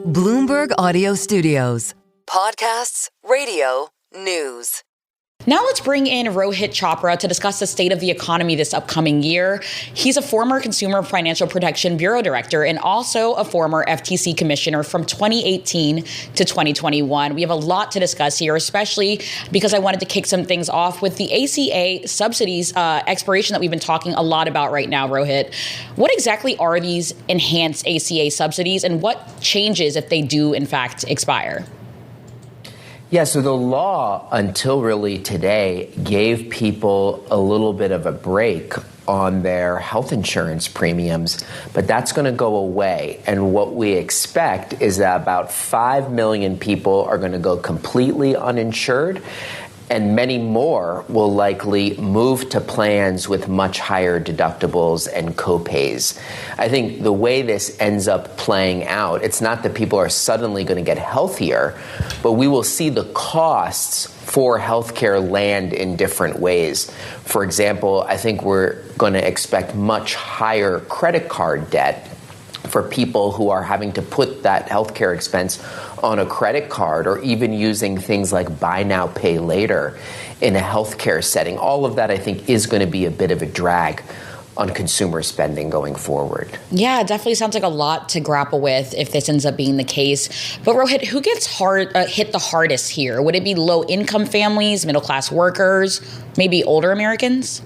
Bloomberg Audio Studios. Podcasts, radio, news. Now let's bring in Rohit Chopra to discuss the state of the economy this upcoming year. He's a former Consumer Financial Protection Bureau director and also a former FTC commissioner from 2018 to 2021. We have a lot to discuss here, especially because I wanted to kick some things off with the ACA subsidies expiration that we've been talking a lot about right now, Rohit. What exactly are these enhanced ACA subsidies and what changes if they do, in fact, expire? Yeah, so the law, until really today, gave people a little bit of a break on their health insurance premiums, but that's going to go away. And what we expect is that about 5 million people are going to go completely uninsured, and many more will likely move to plans with much higher deductibles and copays. I think the way this ends up playing out, it's not that people are suddenly going to get healthier, but we will see the costs for healthcare land in different ways. For example, I think we're going to expect much higher credit card debt for people who are having to put that healthcare expense on a credit card, or even using things like buy now, pay later in a healthcare setting. All of that, I think, is going to be a bit of a drag on consumer spending going forward. Yeah, it definitely sounds like a lot to grapple with if this ends up being the case. But Rohit, who gets hit the hardest here? Would it be low-income families, middle-class workers, maybe older Americans?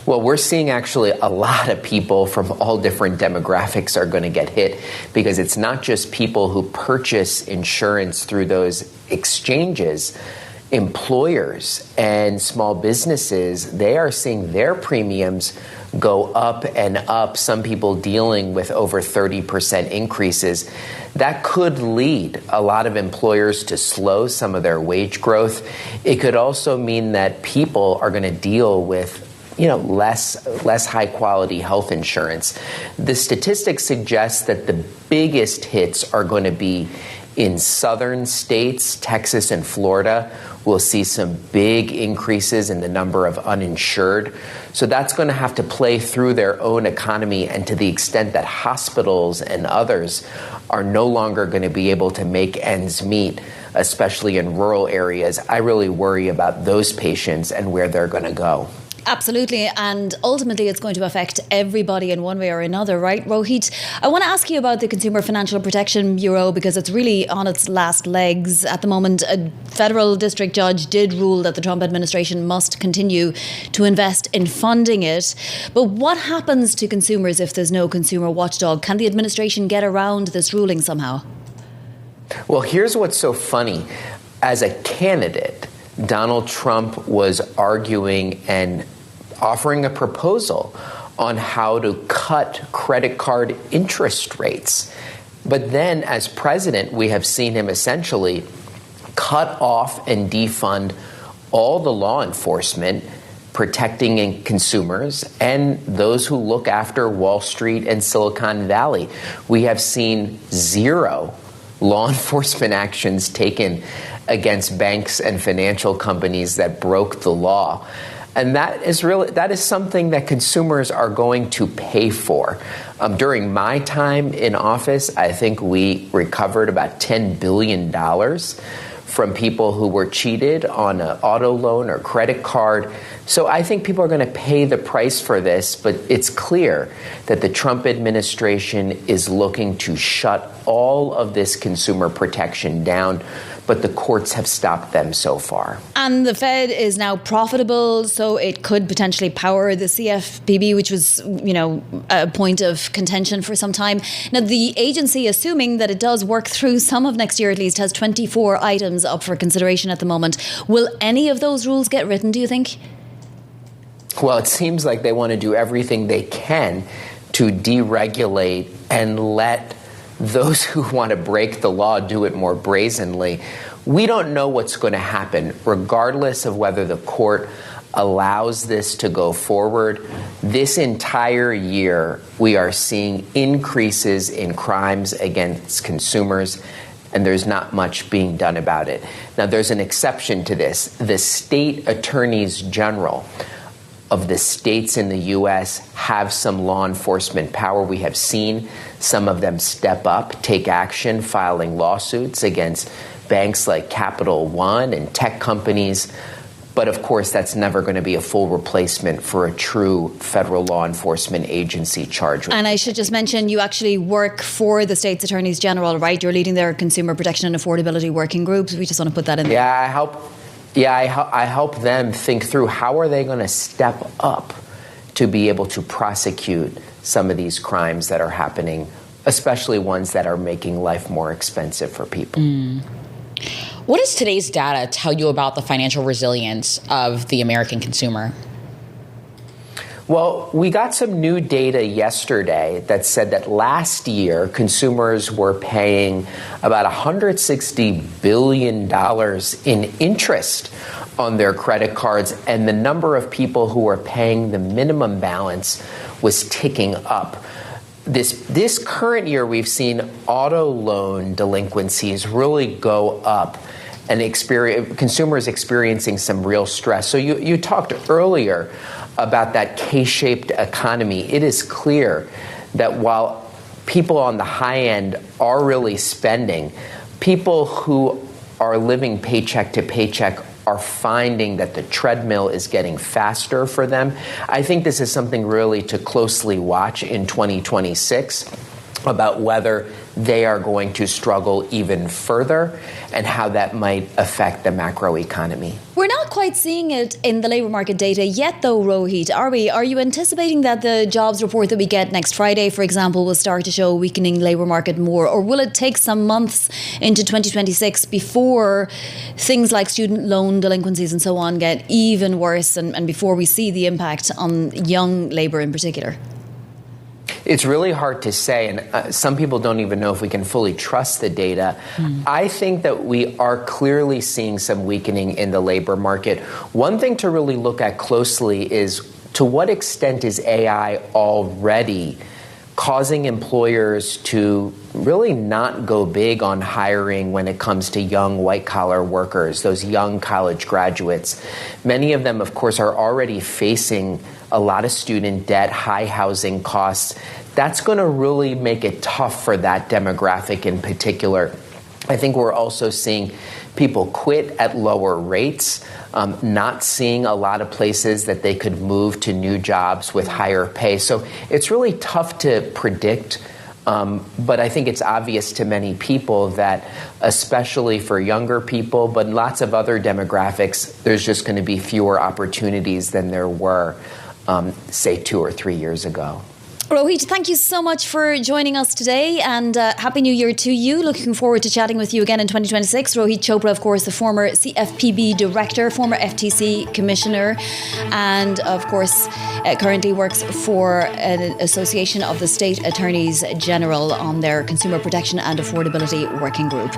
Well, we're seeing actually a lot of people from all different demographics are going to get hit, because it's not just people who purchase insurance through those exchanges. Employers and small businesses, they are seeing their premiums go up and up, some people dealing with over 30% increases. That could lead a lot of employers to slow some of their wage growth. It could also mean that people are going to deal with less high quality health insurance. The statistics suggest that the biggest hits are going to be in southern states. Texas and Florida will see some big increases in the number of uninsured. So that's going to have to play through their own economy, and to the extent that hospitals and others are no longer going to be able to make ends meet, especially in rural areas, I really worry about those patients and where they're going to go. Absolutely. And ultimately, it's going to affect everybody in one way or another, right, Rohit? I want to ask you about the Consumer Financial Protection Bureau, because it's really on its last legs at the moment. A federal district judge did rule that the Trump administration must continue to invest in funding it. But what happens to consumers if there's no consumer watchdog? Can the administration get around this ruling somehow? Well, here's what's so funny. As a candidate, Donald Trump was arguing and offering a proposal on how to cut credit card interest rates. But then as president, we have seen him essentially cut off and defund all the law enforcement protecting consumers and those who look after Wall Street and Silicon Valley. We have seen zero law enforcement actions taken against banks and financial companies that broke the law. And that is something that consumers are going to pay for. During my time in office, I think we recovered about $10 billion from people who were cheated on an auto loan or credit card. So I think people are going to pay the price for this, but it's clear that the Trump administration is looking to shut all of this consumer protection down, but the courts have stopped them so far. And the Fed is now profitable, so it could potentially power the CFPB, which was, a point of contention for some time. Now, the agency, assuming that it does work through some of next year at least, has 24 items up for consideration at the moment. Will any of those rules get written, do you think? Well, it seems like they want to do everything they can to deregulate and let those who want to break the law do it more brazenly. We don't know what's going to happen, regardless of whether the court allows this to go forward. This entire year, we are seeing increases in crimes against consumers, and there's not much being done about it. Now, there's an exception to this. The state attorneys general of the states in the U.S. have some law enforcement power. We have seen some of them step up, take action, filing lawsuits against banks like Capital One and tech companies. But of course, that's never going to be a full replacement for a true federal law enforcement agency charged with. And I should just mention, you actually work for the state's attorneys general, right? You're leading their consumer protection and affordability working groups. We just want to put that in there. I help them think through how are they going to step up to be able to prosecute some of these crimes that are happening, especially ones that are making life more expensive for people. What does today's data tell you about the financial resilience of the American consumer? Well, we got some new data yesterday that said that last year consumers were paying about $160 billion in interest on their credit cards, and the number of people who were paying the minimum balance was ticking up. This current year, we've seen auto loan delinquencies really go up, and consumers experiencing some real stress. So you talked earlier about that K-shaped economy. It is clear that while people on the high end are really spending, people who are living paycheck to paycheck are finding that the treadmill is getting faster for them. I think this is something really to closely watch in 2026 about whether they are going to struggle even further and how that might affect the macroeconomy. We're not quite seeing it in the labour market data yet, though, Rohit, are we? Are you anticipating that the jobs report that we get next Friday, for example, will start to show a weakening labour market more? Or will it take some months into 2026 before things like student loan delinquencies and so on get even worse and before we see the impact on young labour in particular? It's really hard to say, and some people don't even know if we can fully trust the data. I think that we are clearly seeing some weakening in the labor market. One thing to really look at closely is to what extent is AI already causing employers to really not go big on hiring when it comes to young white-collar workers, those young college graduates. Many of them, of course, are already facing a lot of student debt, high housing costs. That's going to really make it tough for that demographic in particular. I think we're also seeing people quit at lower rates, not seeing a lot of places that they could move to new jobs with higher pay. So it's really tough to predict. But I think it's obvious to many people that, especially for younger people, but lots of other demographics, there's just going to be fewer opportunities than there were, say, 2 or 3 years ago. Rohit, thank you so much for joining us today, and Happy New Year to you. Looking forward to chatting with you again in 2026. Rohit Chopra, of course, the former CFPB director, former FTC commissioner, and of course currently works for an association of the state attorneys general on their consumer protection and affordability working group.